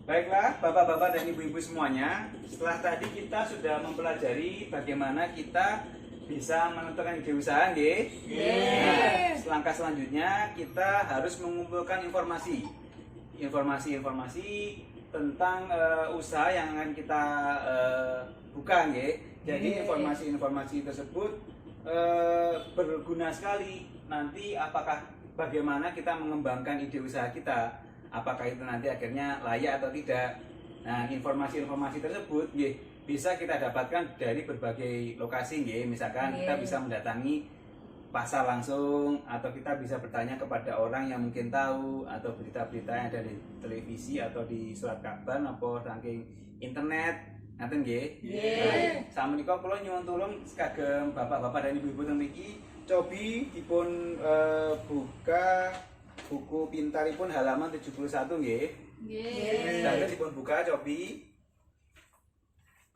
Baiklah, bapak-bapak dan ibu-ibu semuanya, setelah tadi kita sudah mempelajari bagaimana kita bisa menentukan ide usaha, nggih? Nah, langkah selanjutnya kita harus mengumpulkan informasi tentang usaha yang akan kita buka, nggih. Jadi informasi-informasi tersebut berguna sekali nanti bagaimana kita mengembangkan ide usaha kita. Apakah itu nanti akhirnya layak atau tidak. Nah, informasi-informasi tersebut bisa kita dapatkan dari berbagai lokasi. Misalkan kita bisa mendatangi pasar langsung, atau kita bisa bertanya kepada orang yang mungkin tahu, atau berita-berita yang ada di televisi atau di surat kabar atau saking internet. Ngaten nggih? Nggih. Samenika kula nyuwun tulung kagem bapak-bapak dan ibu-ibu teng mriki cobi dipun buka buku pintaripun halaman 71 nggih. Nggih. Saged dipun buka cobi.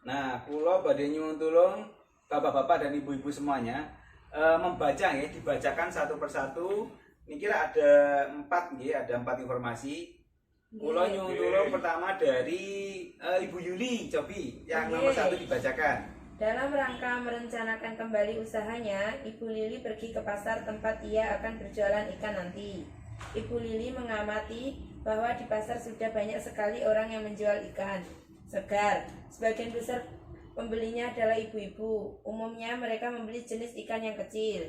Nah, kula badhe nyuwun tulung bapak-bapak dan ibu-ibu semuanya membaca nggih, dibacakan satu persatu. Niki ada 4 nggih, ada 4 informasi. Kula nyuwun tulung pertama dari Ibu Yuli, cobi yang nomor 1 dibacakan. Dalam rangka merencanakan kembali usahanya, Ibu Lili pergi ke pasar tempat ia akan berjualan ikan nanti. Ibu Lili mengamati bahwa di pasar sudah banyak sekali orang yang menjual ikan segar. Sebagian besar pembelinya adalah ibu-ibu. Umumnya mereka membeli jenis ikan yang kecil.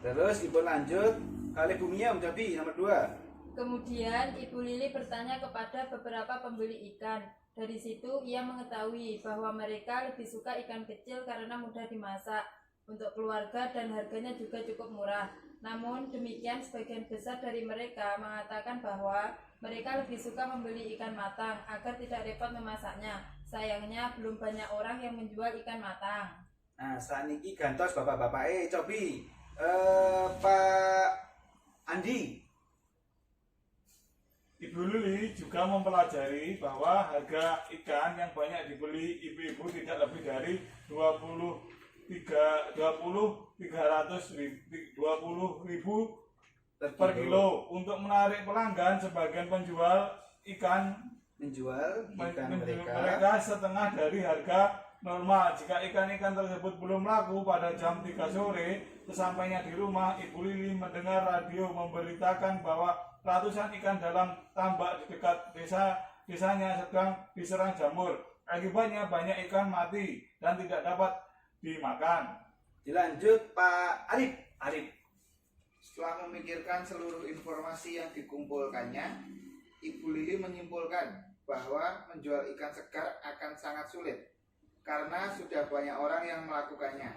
Terus Ibu lanjut kali Bu Mia cobi nomor 2. Kemudian Ibu Lili bertanya kepada beberapa pembeli ikan. Dari situ ia mengetahui bahwa mereka lebih suka ikan kecil karena mudah dimasak untuk keluarga dan harganya juga cukup murah. Namun demikian sebagian besar dari mereka mengatakan bahwa mereka lebih suka membeli ikan matang agar tidak repot memasaknya. Sayangnya belum banyak orang yang menjual ikan matang. Nah, saat ini gantos bapak-bapak cobi Pak Andi. Ibu Lili juga mempelajari bahwa harga ikan yang banyak dibeli ibu-ibu tidak lebih dari 20.300 per kilo. Untuk menarik pelanggan, sebagian penjual ikan menjual mereka setengah dari harga normal. Jika ikan-ikan tersebut belum laku pada jam 3 sore, sesampainya di rumah, Ibu Lili mendengar radio memberitakan bahwa ratusan ikan dalam tambak di dekat desanya sedang diserang jamur. Akibatnya banyak ikan mati dan tidak dapat dimakan. Dilanjut Pak Arif. Setelah memikirkan seluruh informasi yang dikumpulkannya, Ibu Lili menyimpulkan bahwa menjual ikan segar akan sangat sulit karena sudah banyak orang yang melakukannya.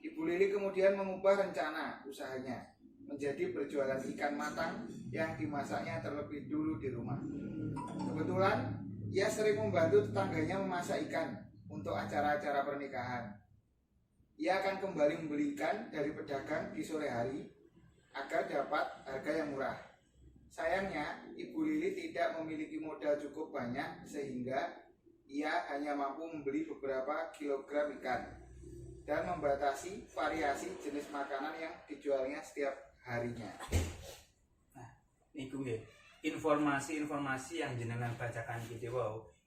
Ibu Lili kemudian mengubah rencana usahanya menjadi berjualan ikan matang yang dimasaknya terlebih dulu di rumah. Kebetulan ia sering membantu tetangganya memasak ikan untuk acara-acara pernikahan. Ia akan kembali membeli ikan dari pedagang di sore hari agar dapat harga yang murah. Sayangnya Ibu Lili tidak memiliki modal cukup banyak sehingga ia hanya mampu membeli beberapa kilogram ikan dan membatasi variasi jenis makanan yang dijualnya setiap harinya. Nah, niku nggih, informasi-informasi yang jenengan bacakan gitu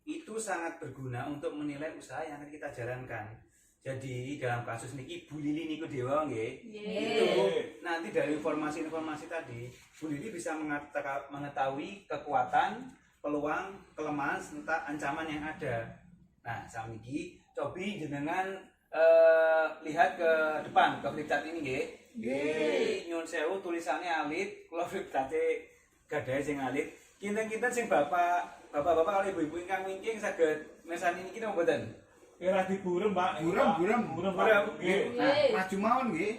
itu sangat berguna untuk menilai usaha yang akan kita jalankan. Jadi dalam kasus niki Bu Lili niku dewa nggih. Itu nanti dari informasi-informasi tadi, Bu Lili bisa mengetahui kekuatan, peluang, kelemahan serta ancaman yang ada. Nah, samiki cobi jenengan lihat ke depan ke flipchart ini nggih. Nggih, nyun sewu tulisannya alit, kula flipcharte gadahe sing alit. Kinten-kinten sing bapak-bapak kali ibu-ibu ingkang wingking saged mesani niki napa mboten? Kira diburem, Pak. Burem. Nggih. Nah, maju mawon nggih.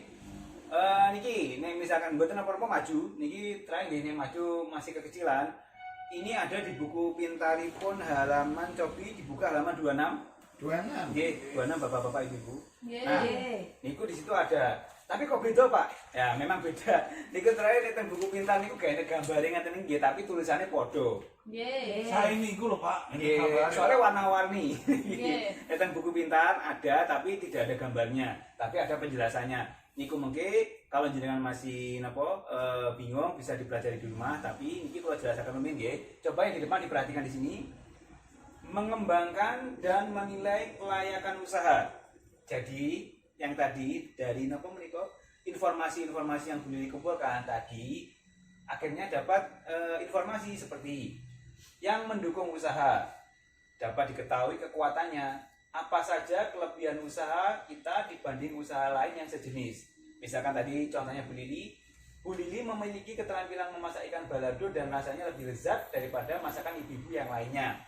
Niki nek misalkan mboten apa-apa maju, niki terakhir nggih nek maju masih kekecilan. Ini ada di buku pintaripun halaman cobi dibuka halaman 26. Nggih, 26 bapak-bapak ibu-ibu. Nah, niku di situ ada. Tapi kok beda, Pak? Ya, memang beda. Niku terakhir teng buku pintar niku gawe gambare ngaten nggih, tapi tulisannya padha. Nggih. Saya ini iku lho, Pak. Nggih, soalnya warna-warni. Teng buku pintar ada tapi tidak ada gambarnya, tapi ada penjelasannya. niku mengke kalau jenengan masih bingung bisa dipelajari di rumah, tapi niki kalau jelasaken rumiyin nggih. Coba yang di depan diperhatikan di sini. Mengembangkan dan menilai kelayakan usaha. Jadi yang tadi dari informasi-informasi yang Bu Lili kumpulkan tadi akhirnya dapat informasi seperti yang mendukung usaha, dapat diketahui kekuatannya, apa saja kelebihan usaha kita dibanding usaha lain yang sejenis. Misalkan tadi contohnya Bu Lili memiliki keterampilan memasak ikan balado dan rasanya lebih lezat daripada masakan ibu-ibu yang lainnya.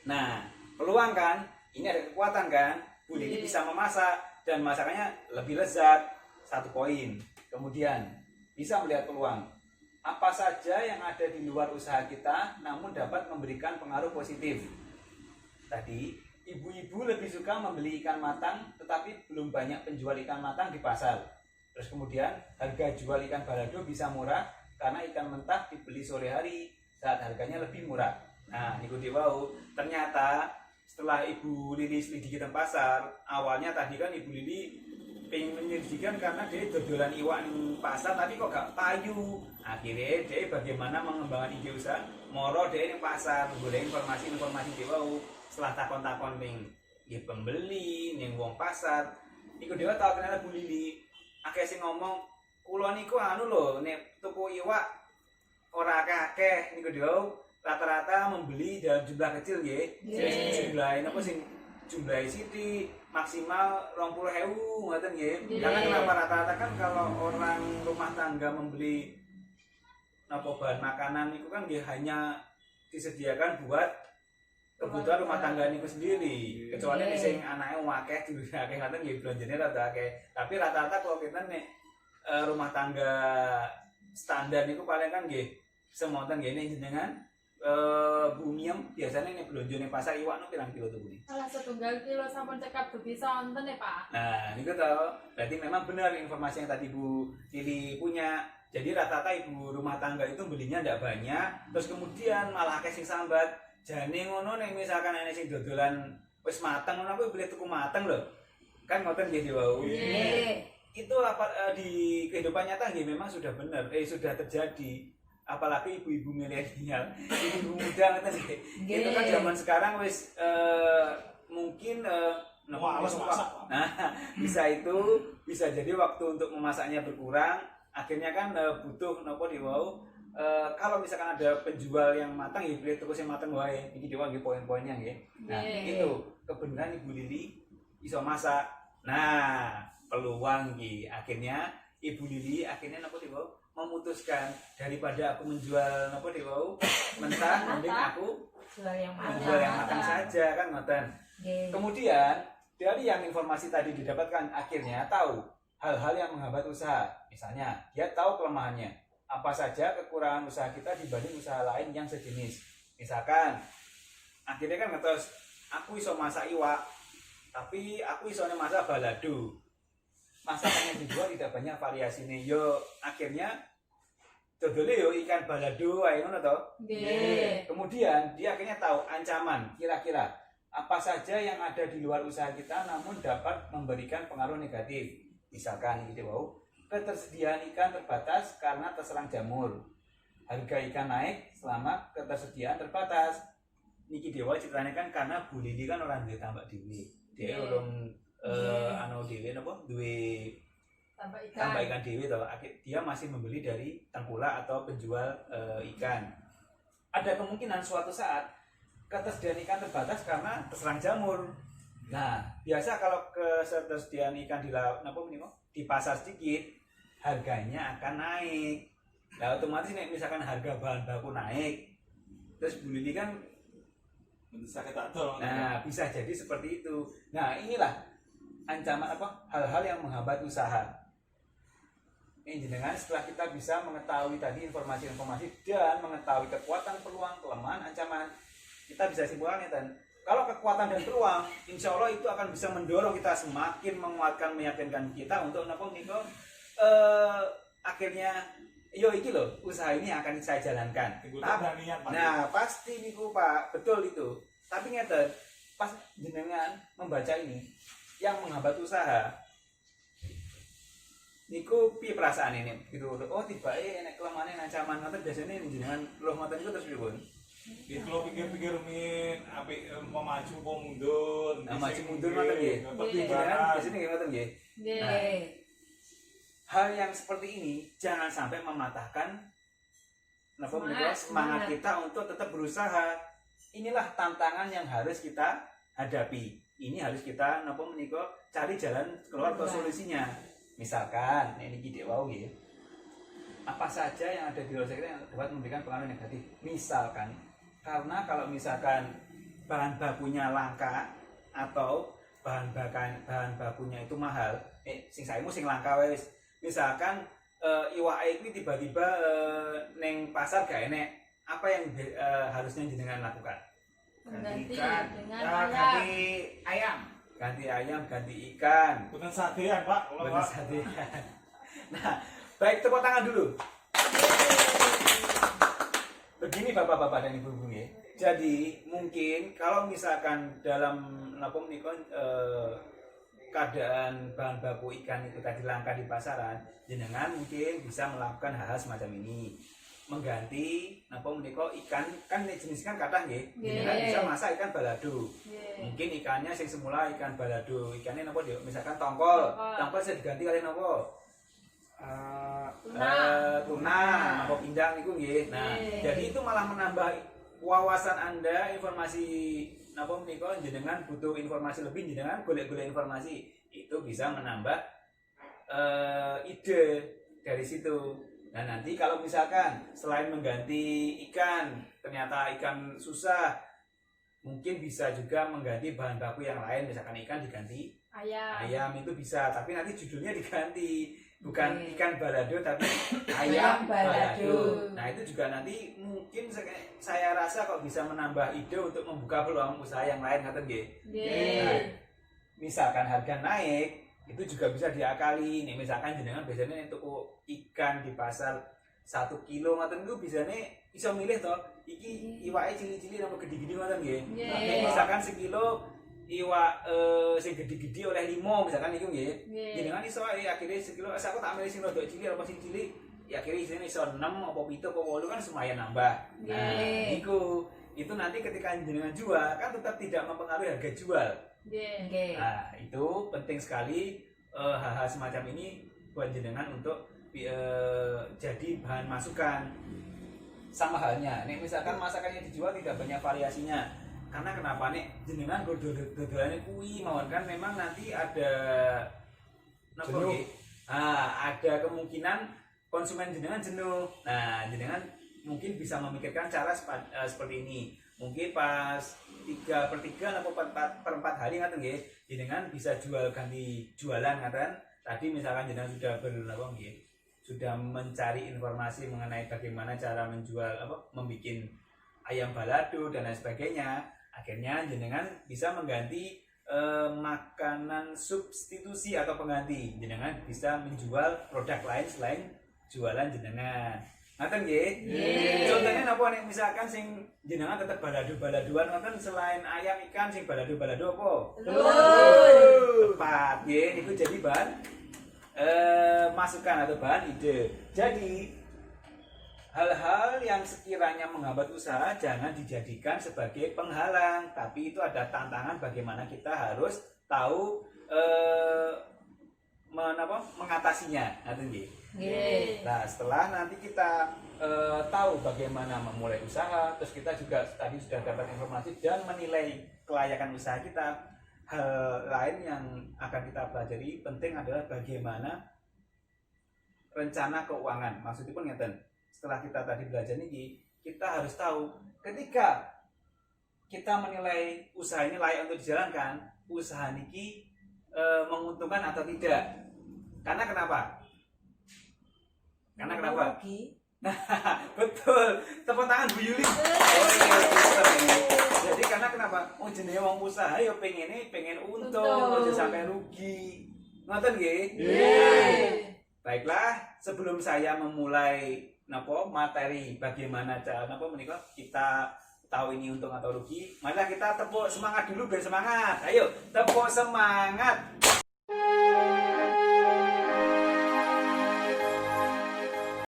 Nah, peluang kan, ini ada kekuatan kan, Bu Lili bisa memasak dan masakannya lebih lezat, 1 poin. Kemudian bisa melihat peluang, apa saja yang ada di luar usaha kita namun dapat memberikan pengaruh positif. Tadi, ibu-ibu lebih suka membeli ikan matang tetapi belum banyak penjual ikan matang di pasar. Terus kemudian harga jual ikan balado bisa murah karena ikan mentah dibeli sore hari saat harganya lebih murah. Nah, niku diwau, ternyata setelah Ibu Lili selidiki di pasar, awalnya tadi kan Ibu Lili pengen menyelidikan karena dia dodolan iwak di pasar tapi kok gak payu. Akhirnya dia bagaimana mengembangkan ide usaha, moro dia di pasar, boleh informasi-informasi diwau. Setelah takon-takon ning pembeli, ning wong pasar, niku dewa tahu ternyata Bu Lili akeh sing ngomong, kula niku anu lho, nek tuku iwak ora akeh niku dewa rata-rata membeli dalam jumlah kecil nggih. Jumlah napa sing jumlah sithik maksimal 20.000 ngoten nggih. Karena kenapa rata-rata kan kalau orang rumah tangga membeli napa bahan makanan itu kan nggih hanya disediakan buat kebutuhan rumah tangga niku sendiri. Kecuali sing anake akeh dulu akeh ngoten nggih belanjane rada akeh. Tapi rata-rata kalau kita nek rumah tangga standar niku paling kan nggih semonten nggih jenengan Bu Miem biasanya nih belanja nih pasar iwak nu pirang kilo tuh Bu? Salah setunggal kilo sampun cekap bisa wonten ya Pak. Nah ini tahu, berarti memang benar informasi yang tadi Bu Lili punya. Jadi rata-rata ibu rumah tangga itu belinya tidak banyak, terus kemudian malah kasih sambat. Jane ngono nih misalkan ada sing dodolan wis mateng ngono aku beli tuku mateng loh, kan ngoten gitu wau. Itu apa di kehidupan nyata memang sudah benar, sudah terjadi. Apalagi ibu-ibu milenial, ibu muda ngeten nggih. Itu kan zaman sekarang wis mungkin males masak. Nah, bisa jadi waktu untuk memasaknya berkurang. Akhirnya kan butuh napa diwau kalau misalkan ada penjual yang matang ya beli tuku sing matang wae. Iki dewa nggih poin-poinnya nggih. Nah, itu kebenaran Ibu Lili iso masak. Nah, peluang nggih. Akhirnya Ibu Lili akhirnya napa diwau memutuskan daripada aku menjual apa diwau mentah mending aku menjual yang matang saja kan ngoten. Kemudian dari yang informasi tadi didapatkan akhirnya tahu hal-hal yang menghambat usaha. Misalnya dia tahu kelemahannya, apa saja kekurangan usaha kita dibanding usaha lain yang sejenis. Misalkan akhirnya kan ngetos aku iso masak iwak tapi aku isone masak balado. Masakan yang dijual tidak banyak variasi nih. Yo akhirnya dodole yo ikan balado ae ngono to. Kemudian dia akhirnya tahu ancaman kira-kira apa saja yang ada di luar usaha kita namun dapat memberikan pengaruh negatif. Misalkan gitu wow, ketersediaan ikan terbatas karena terserang jamur. Harga ikan naik selama ketersediaan terbatas. Niki dewa ceritanya kan karena Bu Lili kan orang duwe tambak dhewe. Dia orang anu dhewe napa duwe tambah ikan dhewe to. Dia masih membeli dari tengkulak atau penjual ikan. Ada kemungkinan suatu saat ketersediaan ikan terbatas karena terserang jamur. Nah, biasa kalau ketersediaan ikan di pasar sedikit, harganya akan naik. Nah, otomatis nih misalkan harga bahan baku naik, terus Bu Lili kan bisa jadi seperti itu. Nah, inilah ancaman hal-hal yang menghambat usaha. Ini dengan setelah kita bisa mengetahui tadi informasi-informasi dan mengetahui kekuatan, peluang, kelemahan, ancaman, kita bisa simpulkan dan kalau kekuatan dan peluang, insya Allah itu akan bisa mendorong kita semakin menguatkan, meyakinkan kita untuk akhirnya iki loh usaha ini akan saya jalankan. Nah pasti niku Pak, betul itu. Tapi ngeten, pas jenengan membaca ini yang menghambat usaha niku piye perasaan ini gitu. Oh tibake nek kelemahan ancaman ngoten biasane jenengan loh ngoten niku terus pripun? Gitu lo pikir-pikir min apik mau maju mau mundur. Nah, maju mundur ngoten nggih. Jenengan biasane nggih ngoten nggih. Nggih. Hal yang seperti ini jangan sampai mematahkan semangat kita untuk tetap berusaha. Inilah tantangan yang harus kita hadapi. Ini harus kita cari jalan keluar atau solusinya. Misalkan ini ide wau ya. Apa saja yang ada di luar kita yang dapat memberikan pengaruh negatif. Misalkan karena kalau misalkan bahan bakunya langka atau bahan bakunya itu mahal, sing langka wis. Misalkan iwake iki tiba-tiba neng pasar gak enek, apa yang harusnya jenengan lakukan? Mengganti ikan, dengan ayam. Ganti ayam, ganti ikan. Bukan sadean Pak, kalau Bukan Pak. sadean. Nah, baik tepuk tangan dulu. Begini bapak-bapak dan ibu-ibu ya. Jadi mungkin kalau misalkan dalam keadaan bahan baku ikan itu tadi langka di pasaran, jenengan mungkin bisa melakukan hal-hal semacam ini. Mengganti ikan kan jenis ikan kathah nggih. Jenengan bisa masak ikan balado. Mungkin ikannya sing semula ikan balado, ikannya misalkan tongkol. Tongkol bisa diganti kali napa? Tuna, napa pindang niku nggih. Nah, jadi itu malah menambah wawasan Anda, informasi jenengan butuh informasi lebih, jenengan golek-golek informasi. Itu bisa menambah ide dari situ. Nah nanti kalau misalkan selain mengganti ikan, ternyata ikan susah, mungkin bisa juga mengganti bahan baku yang lain, misalkan ikan diganti ayam itu bisa, tapi nanti judulnya diganti, bukan ikan balado tapi ayam balado. Nah itu juga nanti mungkin saya rasa kok bisa menambah ide untuk membuka peluang usaha yang lain, ngaten nggih. Nah, misalkan harga naik, itu juga bisa diakali. Nih misalkan jenengan biasanya tuku ikan di pasar 1 kilo ngoten niku bisane iso milih toh, iki iwake cili-cili napa gede-gede ngoten nggih. Nek misalkan sekilo iwak sing gede-gede oleh 5 misalkan niku nggih. Jenengan iso akhirnya sekilo aku tak milih sing rodok cilik apa sing cilik, ya akhirnya isine iso 6 apa 7 apa 8 kan lumayan nambah. Nah, niku itu nanti ketika jenengan jual kan tetap tidak mempengaruhi harga jual. Nah, itu penting sekali hal-hal semacam ini buat jenengan untuk jadi bahan masukan. Sama halnya, nih misalkan masakannya dijual tidak banyak variasinya. Karena kenapa nih jenengan dodolannya kuwi mawon kan memang nanti ada ada kemungkinan konsumen jenengan jenuh. Nah, jenengan mungkin bisa memikirkan cara seperti ini. Mungkin pas 3/3 atau 4 hari ngaten nggih, jenengan bisa ganti jualan ngaten. Tadi misalkan jenengan sudah mencari informasi mengenai bagaimana cara menjual membuat ayam balado dan lain sebagainya. Akhirnya jenengan bisa mengganti makanan substitusi atau pengganti. Jenengan bisa menjual produk lain selain jualan jenengan. Ngaten nggih? Contohnya napa nek misalkan sing jenengan tetep balado-baladoan ngoten selain ayam ikan sing balado-balado apa? Telur. Tepat nggih, niku jadi bahan masukan atau bahan ide. Jadi hal-hal yang sekiranya menghambat usaha jangan dijadikan sebagai penghalang, tapi itu ada tantangan bagaimana kita harus tahu mengatasinya. Ngaten nggih? Nah setelah nanti kita tahu bagaimana memulai usaha, terus kita juga tadi sudah dapat informasi dan menilai kelayakan usaha kita. Hal lain yang akan kita pelajari penting adalah bagaimana rencana keuangan. Maksudnya pun ngeten, setelah kita tadi belajar ini, kita harus tahu ketika kita menilai usaha ini layak untuk dijalankan, usaha ini menguntungkan atau tidak. Karena kenapa? Karena kenapa? Betul. Tepuk tangan Bu Yuli. Jadi karena kenapa? Oh jenenge wong usaha ya pengen untung, aja sampai rugi. Ngoten nggih? Baiklah, sebelum saya memulai materi bagaimana cara kita tahu ini untung atau rugi, marilah kita tepuk semangat dulu biar semangat. Ayo, tepuk semangat.